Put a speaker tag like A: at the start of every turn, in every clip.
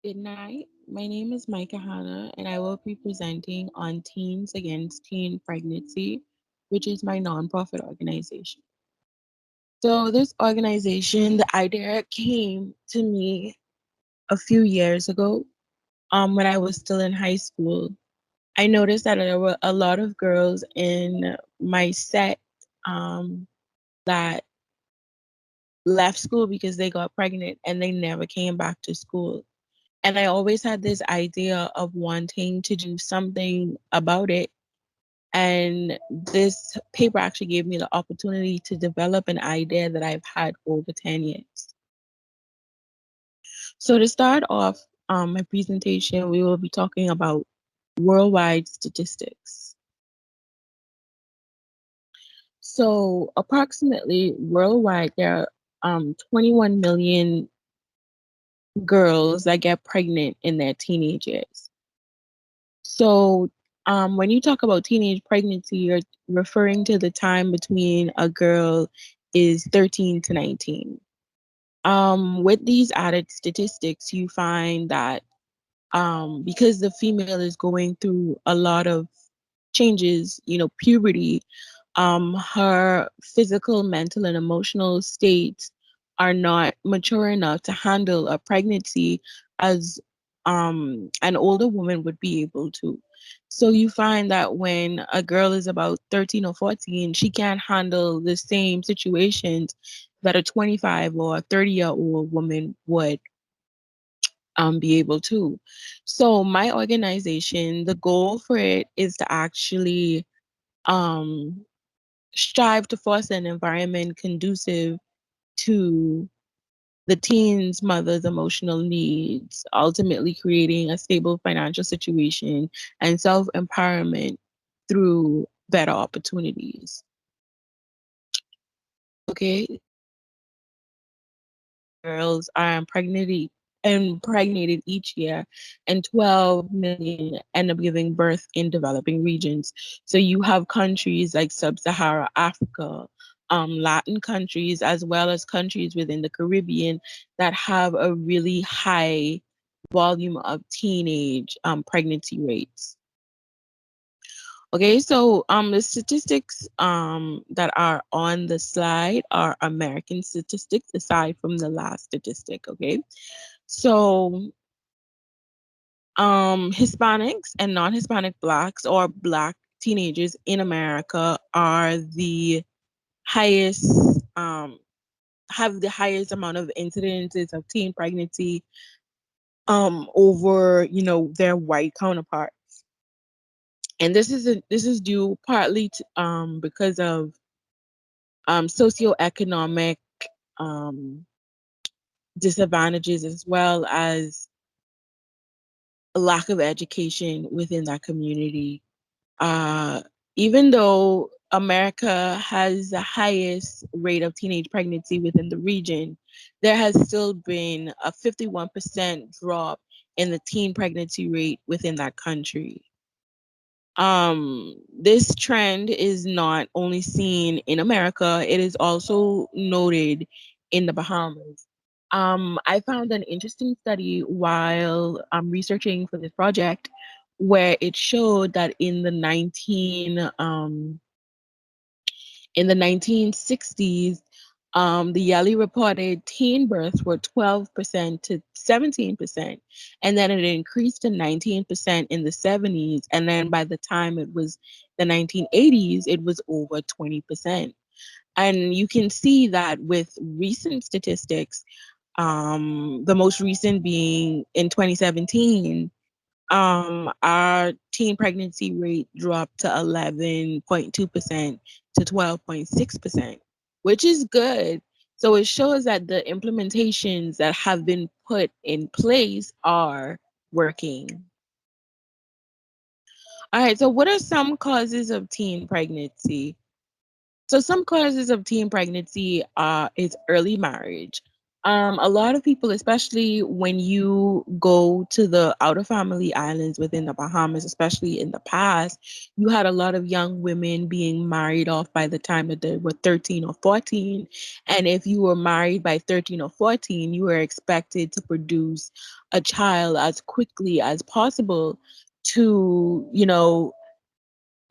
A: Good night. My name is Micah Hanna, and I will be presenting on Teens Against Teen Pregnancy, which is my nonprofit organization. So, this organization, the idea came to me a few years ago when I was still in high school. I noticed that there were a lot of girls in my set um, that left school because they got pregnant and they never came back to school. And I always had this idea of wanting to do something about it. And this paper actually gave me the opportunity to develop an idea that I've had for over 10 years. So, to start off my presentation, we will be talking about worldwide statistics. So, approximately worldwide, there are 21 million girls that get pregnant in their teenage years. So, when you talk about teenage pregnancy, you're referring to the time between a girl is 13 to 19. With these added statistics, you find that because the female is going through a lot of changes, puberty, her physical, mental, and emotional states are not mature enough to handle a pregnancy as an older woman would be able to. So you find that when a girl is about 13 or 14, she can't handle the same situations that a 25 or a 30-year-old woman would be able to. So my organization, the goal for it is to actually um, strive to foster an environment conducive to the teen's mother's emotional needs, ultimately creating a stable financial situation and self empowerment through better opportunities. Okay, girls are impregnated each year, and 12 million end up giving birth in developing regions. So you have countries like Sub-Sahara Africa, Latin countries, as well as countries within the Caribbean that have a really high volume of teenage pregnancy rates. Okay, so the statistics that are on the slide are American statistics aside from the last statistic, okay? So Hispanics and non-Hispanic blacks or black teenagers in America are the highest have the highest amount of incidences of teen pregnancy over, their white counterparts. And this is due partly to because of socioeconomic um, disadvantages as well as a lack of education within that community. Uh, Even though America has the highest rate of teenage pregnancy within the region, there has still been a 51% drop in the teen pregnancy rate within that country. This trend is not only seen in America, it is also noted in the Bahamas. I found an interesting study while researching for this project where it showed that in the 1960s, the Yali reported teen births were 12% to 17%, and then it increased to 19% in the 70s, and then by the time it was the 1980s, it was over 20%. And you can see that with recent statistics, the most recent being in 2017, our teen pregnancy rate dropped to 11.2% to 12.6%, which is good. So it shows that the implementations that have been put in place are working. All right, so what are some causes of teen pregnancy? So some causes of teen pregnancy is early marriage. A lot of people, especially when you go to the outer family islands within the Bahamas, especially in the past, you had a lot of young women being married off by the time that they were 13 or 14. And if you were married by 13 or 14, you were expected to produce a child as quickly as possible to,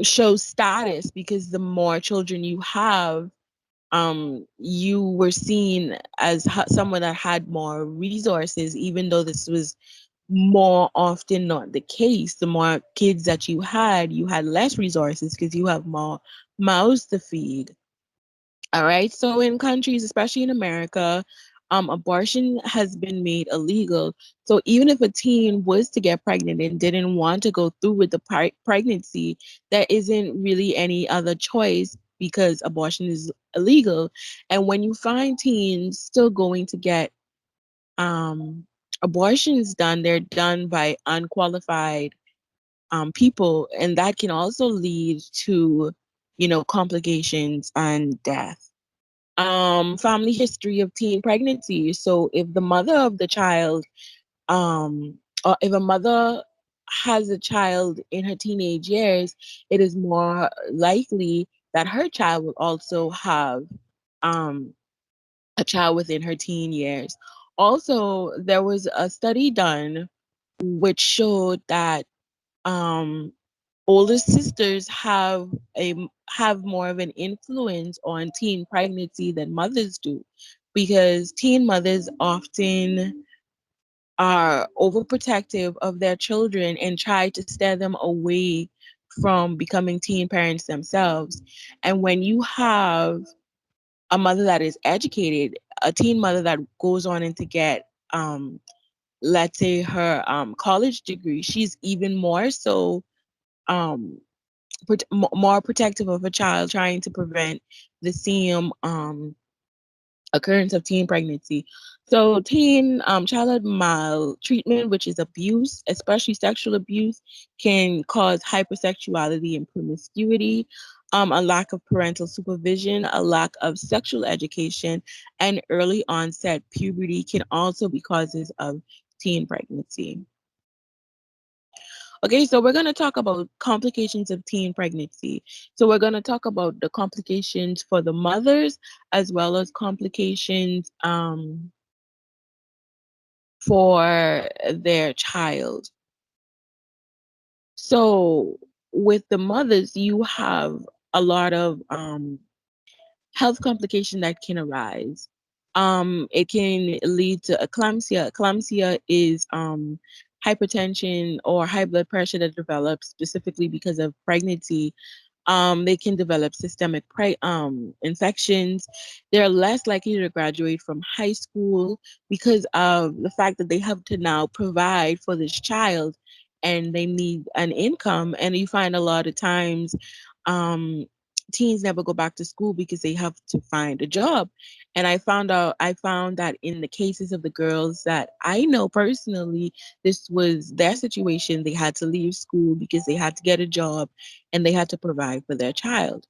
A: show status, because the more children you have, you were seen as someone that had more resources, even though this was more often not the case. The more kids that you had less resources because you have more mouths to feed. All right. So in countries, especially in America, abortion has been made illegal. So even if a teen was to get pregnant and didn't want to go through with the pregnancy, there isn't really any other choice because abortion is illegal. And when you find teens still going to get um, abortions done, they're done by unqualified people, and that can also lead to, complications and death. Family history of teen pregnancy. So if the mother of the child, or if a mother has a child in her teenage years, it is more likely that her child will also have um, a child within her teen years. Also, there was a study done which showed that um, older sisters have more of an influence on teen pregnancy than mothers do, because teen mothers often are overprotective of their children and try to steer them away from becoming teen parents themselves. And when you have a mother that is educated, a teen mother that goes on and to get let's say her college degree, she's even more so um more protective of a child, trying to prevent the same occurrence of teen pregnancy. So, teen childhood maltreatment, which is abuse, especially sexual abuse, can cause hypersexuality and promiscuity, a lack of parental supervision, a lack of sexual education, and early onset puberty can also be causes of teen pregnancy. Okay, so we're going to talk about complications of teen pregnancy. So we're going to talk about the complications for the mothers as well as complications for their child. So with the mothers, you have a lot of health complication that can arise. It can lead to eclampsia. Eclampsia is hypertension or high blood pressure that develops specifically because of pregnancy. They can develop systemic infections. They're less likely to graduate from high school because of the fact that they have to now provide for this child and they need an income. And you find a lot of times um, teens never go back to school because they have to find a job. And I found that in the cases of the girls that I know personally, this was their situation. They had to leave school because they had to get a job and they had to provide for their child.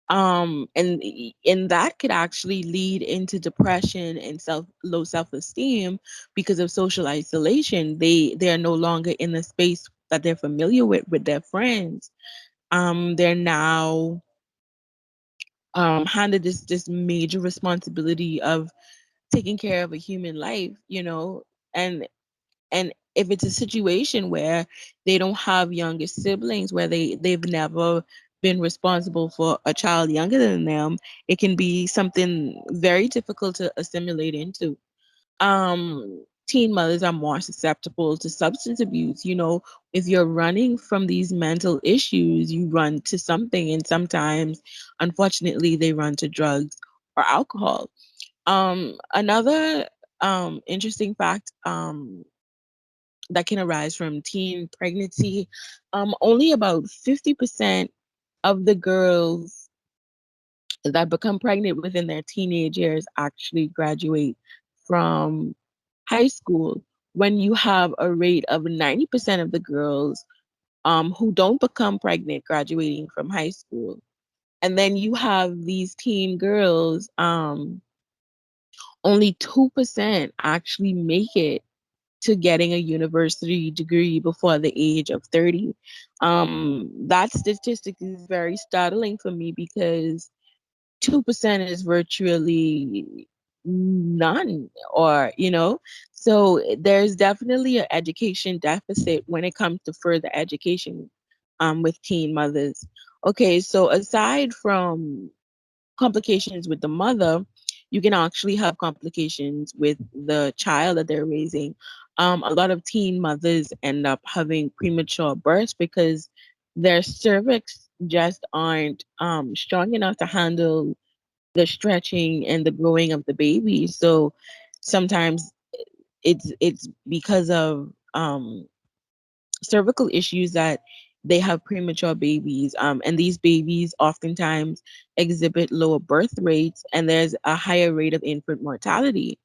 A: And that could actually lead into depression and low self-esteem because of social isolation. They are no longer in the space that they're familiar with their friends. They're now handed this major responsibility of taking care of a human life, and and if it's a situation where they don't have younger siblings, where they've never been responsible for a child younger than them, it can be something very difficult to assimilate into. Teen mothers are more susceptible to substance abuse. If you're running from these mental issues, you run to something, and sometimes, unfortunately, they run to drugs or alcohol. Another interesting fact that can arise from teen pregnancy, only about 50% of the girls that become pregnant within their teenage years actually graduate from high school, when you have a rate of 90% of the girls who don't become pregnant graduating from high school. And then you have these teen girls only 2% actually make it to getting a university degree before the age of 30. That statistic is very startling for me because 2% is virtually none, or, so there's definitely an education deficit when it comes to further education with teen mothers. Okay, so aside from complications with the mother, you can actually have complications with the child that they're raising. A lot of teen mothers end up having premature births because their cervix just aren't strong enough to handle the stretching and the growing of the baby. So sometimes it's because of cervical issues that they have premature babies. And these babies oftentimes exhibit lower birth rates, and there's a higher rate of infant mortality.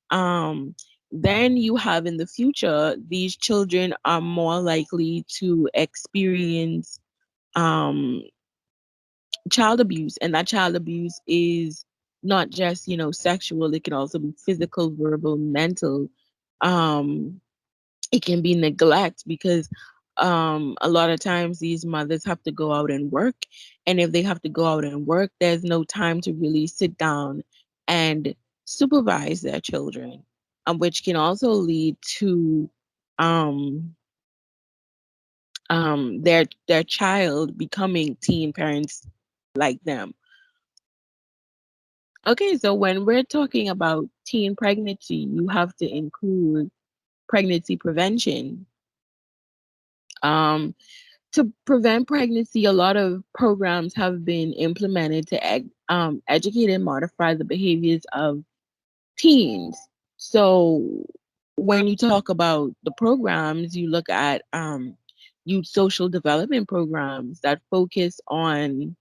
A: Um, then you have in the future, these children are more likely to experience um, child abuse, and that child abuse is not just sexual. It can also be physical, verbal, mental. um it can be neglect because a lot of times these mothers have to go out and work, and if they have to go out and work, there's no time to really sit down and supervise their children, which can also lead to um their child becoming teen parents like them. Okay, so when we're talking about teen pregnancy, you have to include pregnancy prevention. Um, to prevent pregnancy, a lot of programs have been implemented to educate and modify the behaviors of teens. So when you talk about the programs, you look at youth social development programs that focus on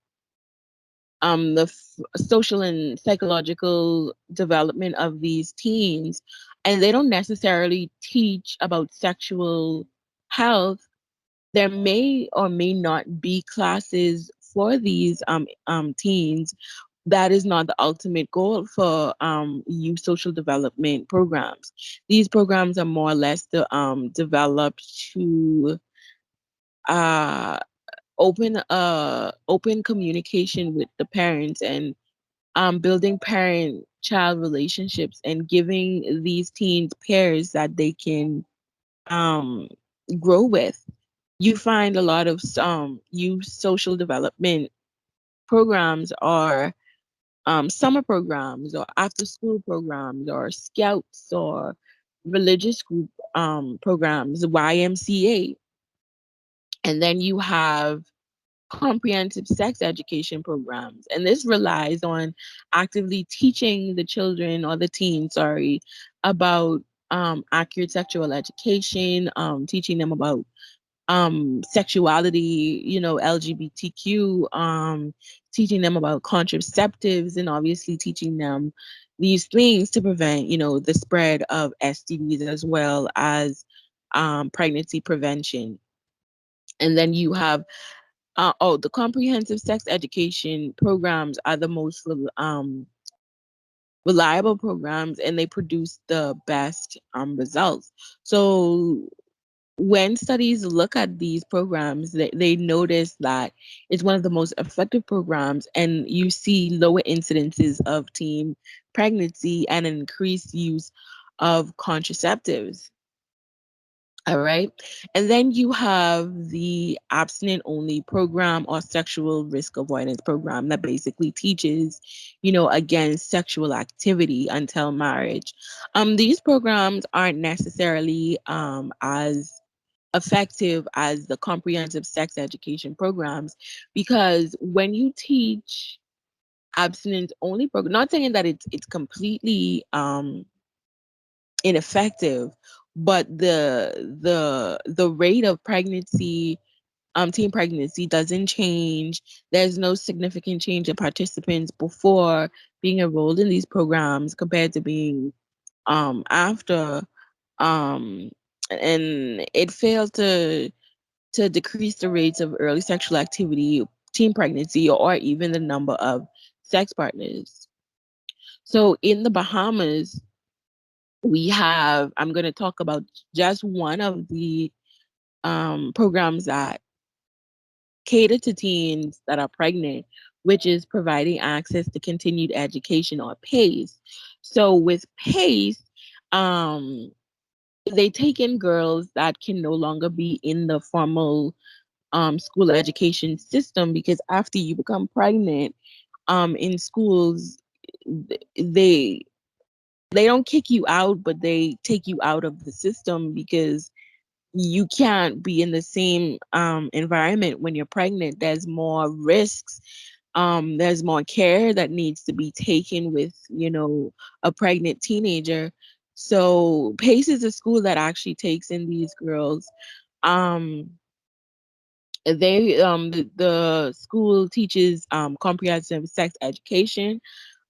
A: the social and psychological development of these teens, and they don't necessarily teach about sexual health. There may or may not be classes for these teens. That is not the ultimate goal for youth social development programs. These programs are more or less developed to uh, open communication with the parents, and building parent child relationships, and giving these teens peers that they can um, grow with. You find a lot of youth social development programs are summer programs or after school programs or scouts or religious group programs, YMCA. And then you have comprehensive sex education programs. And this relies on actively teaching the children, or the teens, sorry, about accurate sexual education, teaching them about sexuality, LGBTQ, teaching them about contraceptives, and obviously teaching them these things to prevent, the spread of STDs, as well as pregnancy prevention. And then you have the comprehensive sex education programs are the most reliable programs, and they produce the best results. So when studies look at these programs, they notice that it's one of the most effective programs, and you see lower incidences of teen pregnancy and an increased use of contraceptives. All right. And then you have the abstinent only program, or sexual risk avoidance program, that basically teaches, against sexual activity until marriage. These programs aren't necessarily as effective as the comprehensive sex education programs, because when you teach abstinence only program, not saying that it's completely ineffective, but the rate of pregnancy, teen pregnancy, doesn't change. There's no significant change in participants before being enrolled in these programs compared to being after, um and it failed to decrease the rates of early sexual activity, teen pregnancy, or even the number of sex partners. So in the Bahamas, we have, I'm going to talk about just one of the programs that cater to teens that are pregnant, which is providing access to continued education or PACE. So with PACE, um, they take in girls that can no longer be in the formal school education system, because after you become pregnant, in schools, they they don't kick you out, but they take you out of the system because you can't be in the same environment when you're pregnant. There's more risks. There's more care that needs to be taken with, a pregnant teenager. So PACE is a school that actually takes in these girls. Um, the school teaches comprehensive sex education,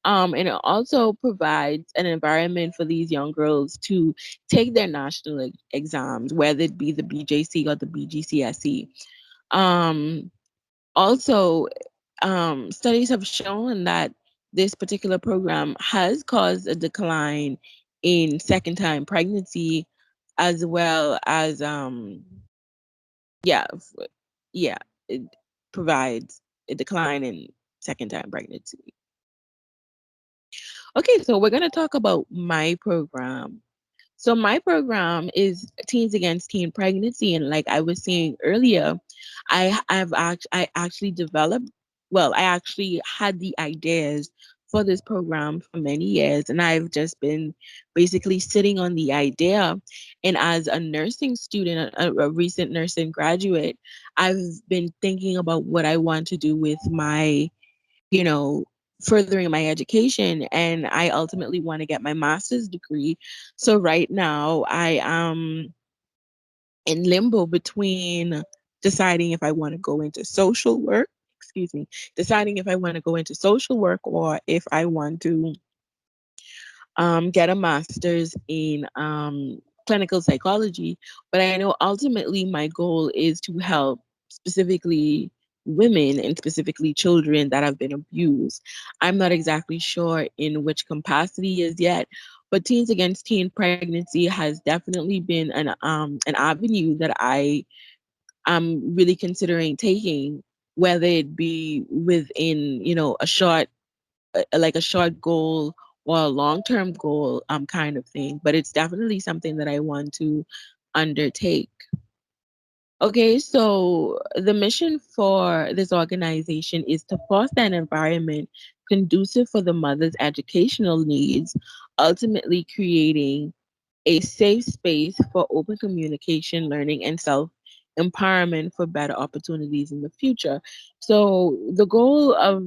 A: and it also provides an environment for these young girls to take their national exams, whether it be the BJC or the BGCSE. Um, Also, studies have shown that this particular program has caused a decline in second time pregnancy, as well as, yeah, yeah, it provides a decline in second time pregnancy. Okay, so we're going to talk about my program. So my program is Teens Against Teen Pregnancy, and like I was saying earlier, I actually developed, well, I actually had the ideas for this program for many years, and I've just been basically sitting on the idea. And as a nursing student, a recent nursing graduate, I've been thinking about what I want to do with my, you know, furthering my education, and I ultimately want to get my master's degree. So right now I am in limbo between deciding if I want to go into social work, excuse me, deciding if I want to go into social work or if I want to get a master's in clinical psychology. But I know ultimately my goal is to help specifically women and specifically children that have been abused. I'm not exactly sure in which capacity as yet, but Teens Against Teen Pregnancy has definitely been an avenue that I'm really considering taking, whether it be within, a short, like a short goal or a long-term goal, kind of thing. But it's definitely something that I want to undertake. Okay, so the mission for this organization is to foster an environment conducive for the mother's educational needs, ultimately creating a safe space for open communication, learning, and self empowerment for better opportunities in the future. So the goal of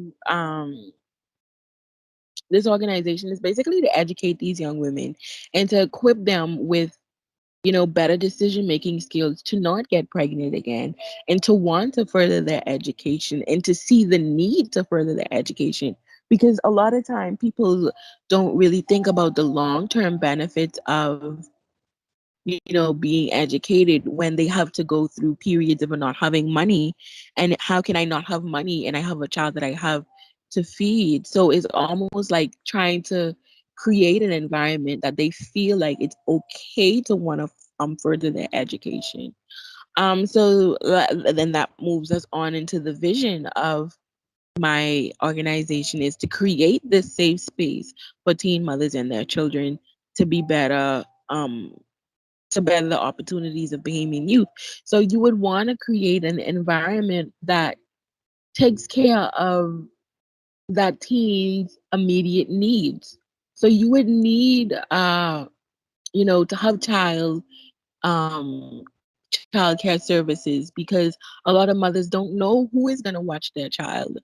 A: this organization is basically to educate these young women and to equip them with, better decision making skills to not get pregnant again, and to want to further their education and to see the need to further their education. Because a lot of time people don't really think about the long-term benefits of, being educated when they have to go through periods of not having money. And how can I not have money and I have a child that I have to feed? So it's almost like trying to create an environment that they feel like it's okay to want to further their education. Then that moves us on into the vision of my organization, is to create this safe space for teen mothers and their children to be better, to better the opportunities of Bahamian youth. So you would want to create an environment that takes care of that teen's immediate needs. So you would need, to have um, childcare services, because a lot of mothers don't know who is going to watch their child.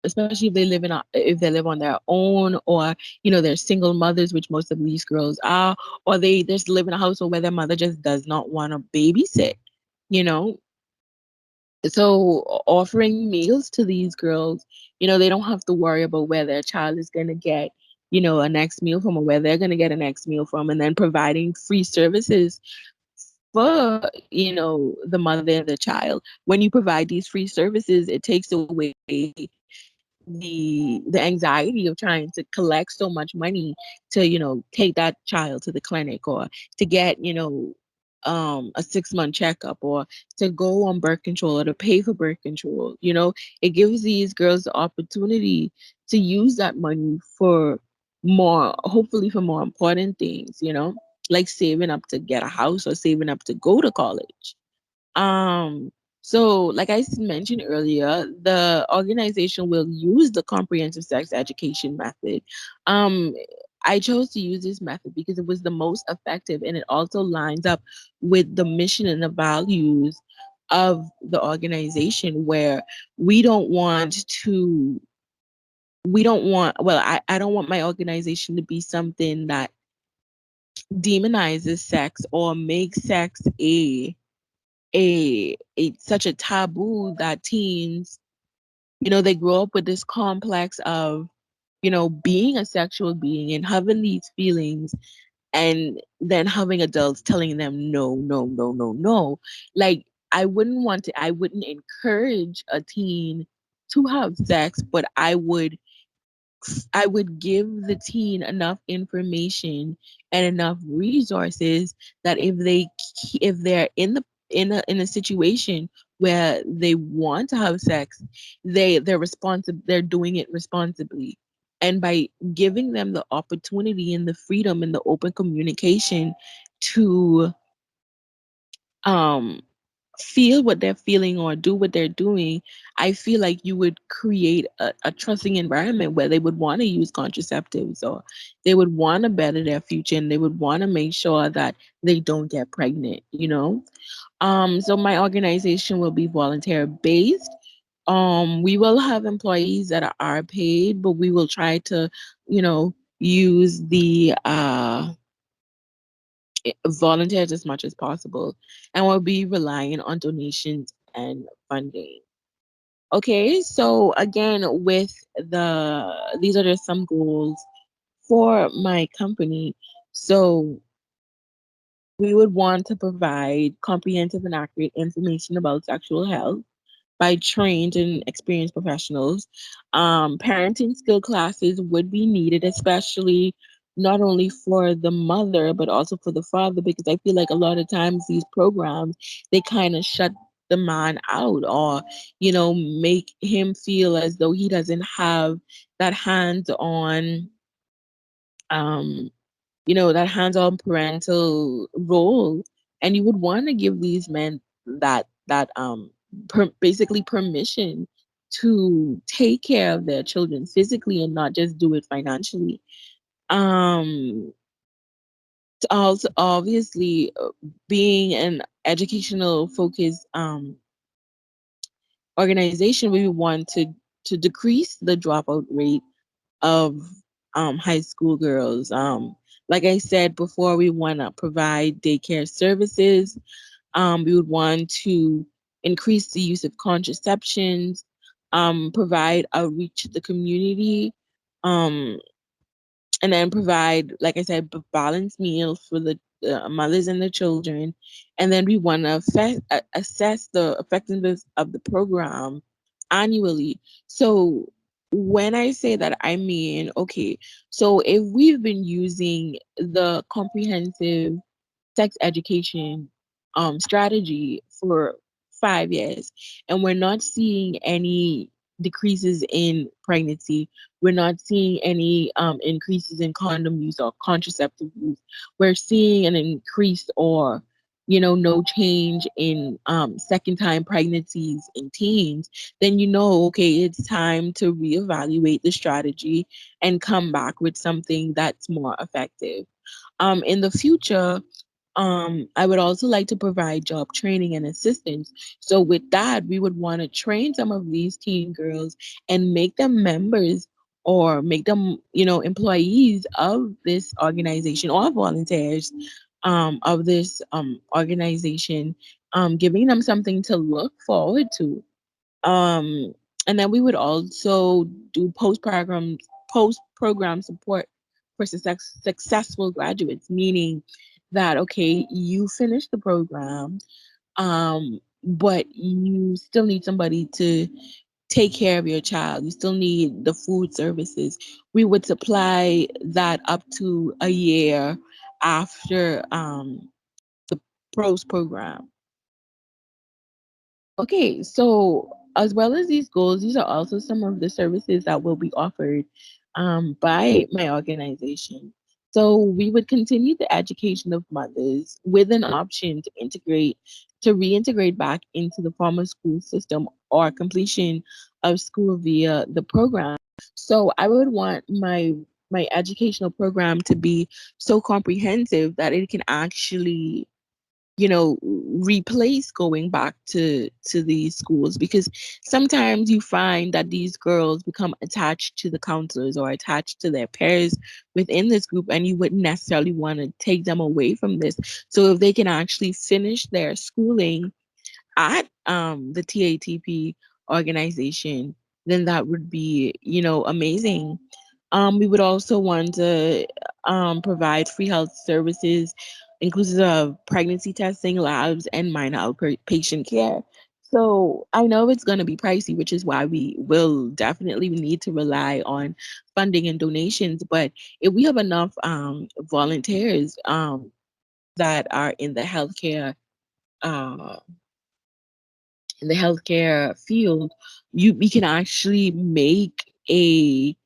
A: Especially if they live on their own, or they're single mothers, which most of these girls are, or they just live in a household where their mother just does not want to babysit. You know, so offering meals to these girls, they don't have to worry about where their child is going to get, a next meal from, or where they're going to get a next meal from, and then providing free services for, the mother and the child. When you provide these free services, it takes away the anxiety of trying to collect so much money to, take that child to the clinic, or to get, a 6-month checkup, or to go on birth control, or to pay for birth control. It gives these girls the opportunity to use that money for more, hopefully for more important things, like saving up to get a house, or saving up to go to college. um, so, like mentioned earlier, the organization will use the comprehensive sex education method. Um, I chose to use this method because it was the most effective, and it also lines up with the mission and the values of the organization, where we don't want to, well, I don't want my organization to be something that demonizes sex, or makes sex a such a taboo that teens, they grow up with this complex of, being a sexual being and having these feelings, and then having adults telling them no, no, no, no, no. Like, I wouldn't encourage a teen to have sex, but I would give the teen enough information and enough resources that if they're in a situation where they want to have sex, they're doing it responsibly. And by giving them the opportunity and the freedom and the open communication to um feel what they're feeling or do what they're doing, I feel like you would create a trusting environment where they would want to use contraceptives, or they would want to better their future, and they would want to make sure that they don't get pregnant. So my organization will be volunteer based. We will have employees that are paid, but we will try to, use the volunteers as much as possible, and we'll be relying on donations and funding. Okay, so again, with these are just some goals for my company. So we would want to provide comprehensive and accurate information about sexual health by trained and experienced professionals. Parenting skill classes would be needed, especially not only for the mother but also for the father, because I feel like a lot of times these programs, they kind of shut the man out, or make him feel as though he doesn't have that hands-on um that hands-on parental role. And you would want to give these men basically permission to take care of their children physically and not just do it financially. um Also, obviously, being an educational focused organization, we want to decrease the dropout rate of high school girls. Like I said before, we want to provide daycare services. We would want to increase the use of contraceptions, provide outreach to the community, um, and then provide, like I said, balanced meals for the mothers and the children. And then we want to assess the effectiveness of the program annually. So when I say that, I mean, okay, so if we've been using the comprehensive sex education strategy for 5 years, and we're not seeing any decreases in pregnancy, we're not seeing any increases in condom use or contraceptive use, we're seeing an increase, or no change in second time pregnancies in teens, then okay, it's time to reevaluate the strategy and come back with something that's more effective. In the future, I would also like to provide job training and assistance. So with that, we would want to train some of these teen girls and make them members, or make them, employees of this organization, or volunteers of this organization, giving them something to look forward to. Um, and then we would also do post program support for successful graduates, meaning that, okay, you finish the program, but you still need somebody to take care of your child. You still need the food services. We would supply that up to a year after the pros program. Okay, so as well as these goals, these are also some of the services that will be offered by my organization. So we would continue the education of mothers with an option to reintegrate back into the former school system or completion of school via the program. So I would want my educational program to be so comprehensive that it can actually, replace going back to these schools, because sometimes you find that these girls become attached to the counselors or attached to their peers within this group, and you wouldn't necessarily want to take them away from this. So if they can actually finish their schooling at the TATP organization, then that would be, amazing. We would also want to provide free health services, inclusive of pregnancy testing, labs, and minor outpatient care. So I know it's going to be pricey, which is why we will definitely need to rely on funding and donations. But if we have enough volunteers that are uh, in the healthcare field, we can actually make a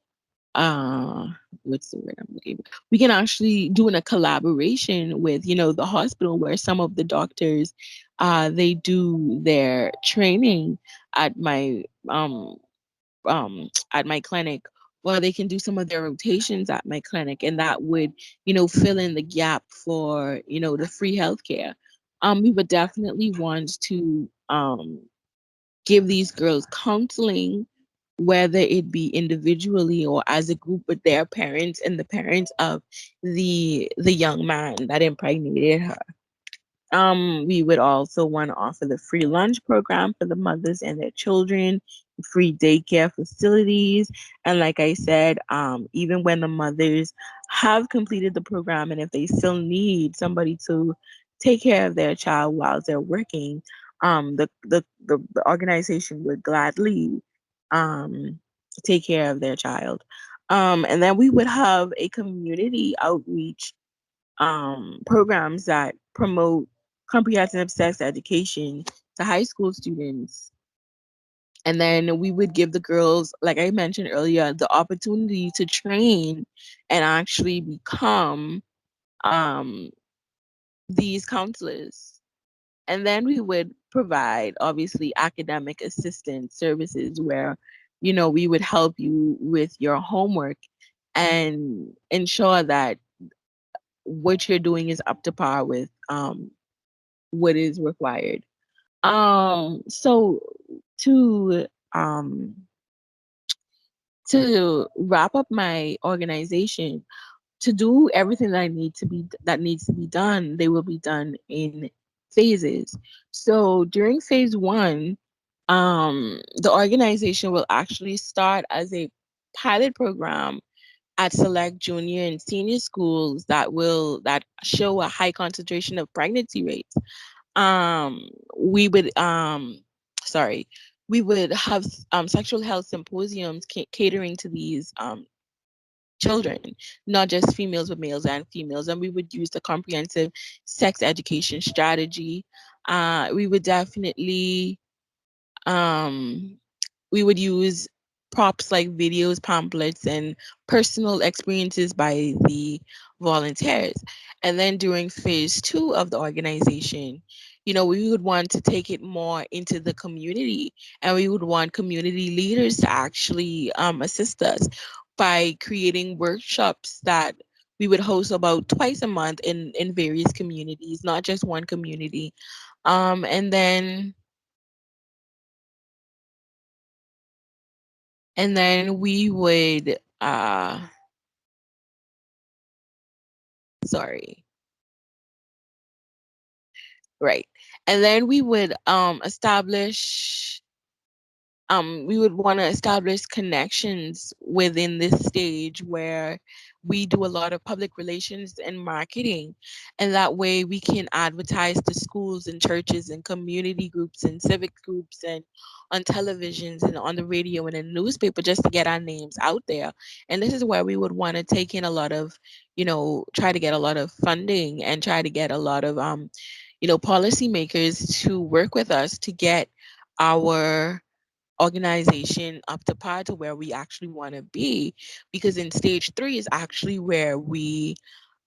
A: uh what's the word I'm looking for? We can actually do in a collaboration with, the hospital, where some of the doctors they do their training at my clinic, or they can do some of their rotations at my clinic, and that would, fill in the gap for, the free healthcare. We would definitely want to give these girls counseling, whether it be individually or as a group with their parents and the parents of the young man that impregnated her. We would also want to offer the free lunch program for the mothers and their children, free daycare facilities, and like I said, even when the mothers have completed the program, and if they still need somebody to take care of their child while they're working, the organization would gladly um take care of their child. And then we would have a community outreach programs that promote comprehensive sex education to high school students. And then we would give the girls, like I mentioned earlier, the opportunity to train and actually become um, these counselors. And then we would provide, obviously, academic assistance services where, we would help you with your homework and ensure that what you're doing is up to par with what is required. So to um to wrap up my organization, to do everything that needs to be done, they will be done in phases. So during phase one, the organization will actually start as a pilot program at select junior and senior schools that show a high concentration of pregnancy rates. We would sorry we would have sexual health symposiums catering to these children, not just females, but males and females. And we would use the comprehensive sex education strategy. We would definitely um we would use props like videos, pamphlets, and personal experiences by the volunteers. And then during phase two of the organization, we would want to take it more into the community, and we would want community leaders to actually assist us by creating workshops that we would host about twice a month in various communities, not just one community. And then we would sorry, right. And then we would establish we would want to establish connections within this stage where we do a lot of public relations and marketing, and that way we can advertise to schools and churches and community groups and civic groups and on televisions and on the radio and in the newspaper, just to get our names out there. And this is where we would want to take in a lot of, try to get a lot of funding and try to get a lot of policymakers to work with us to get our organization up to par to where we actually want to be. Because in stage 3 is actually where we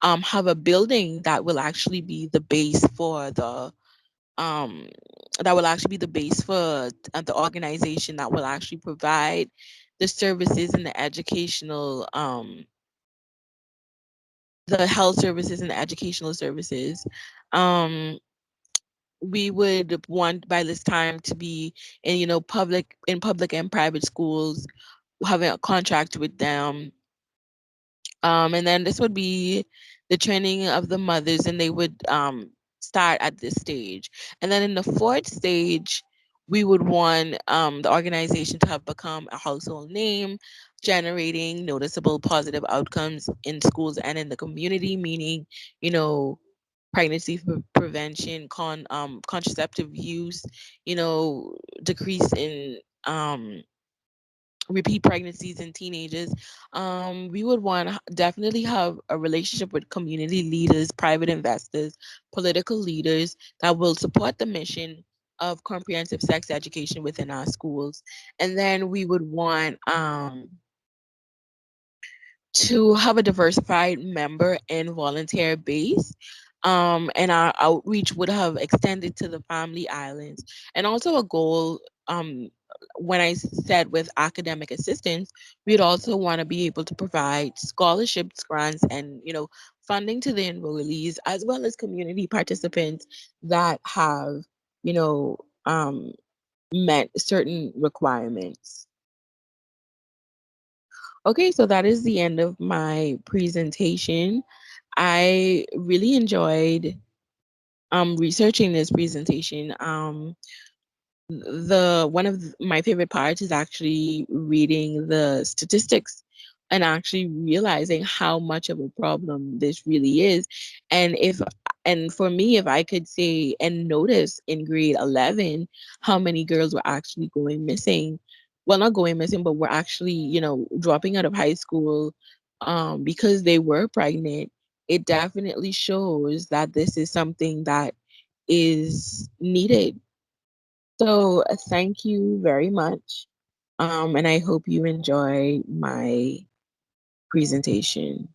A: have a building that will actually be the base for um, the organization that will actually provide the services and the health services and the educational services. Um, we would want by this time to be in public and private schools, having a contract with them. And then this would be the training of the mothers, and they would start at this stage. And then in the fourth stage, we would want the organization to have become a household name, generating noticeable positive outcomes in schools and in the community, meaning, you know, pregnancy prevention, contraceptive use, you know, decrease in repeat pregnancies in teenagers. We would want to definitely have a relationship with community leaders, private investors, political leaders that will support the mission of comprehensive sex education within our schools. And then we would want to have a diversified member and volunteer base. And our outreach would have extended to the family islands. And also a goal, when I said with academic assistance, we'd also want to be able to provide scholarships, grants, and funding to the enrollees, as well as community participants that have, you know, um, met certain requirements. Okay, so that is the end of my presentation. I really enjoyed researching this presentation. The one of my favorite parts is actually reading the statistics and actually realizing how much of a problem this really is. And if and for me, if I could say and notice in grade 11 how many girls were actually going missing, well, not going missing, but were actually, dropping out of high school because they were pregnant, it definitely shows that this is something that is needed. So thank you very much. And I hope you enjoy my presentation.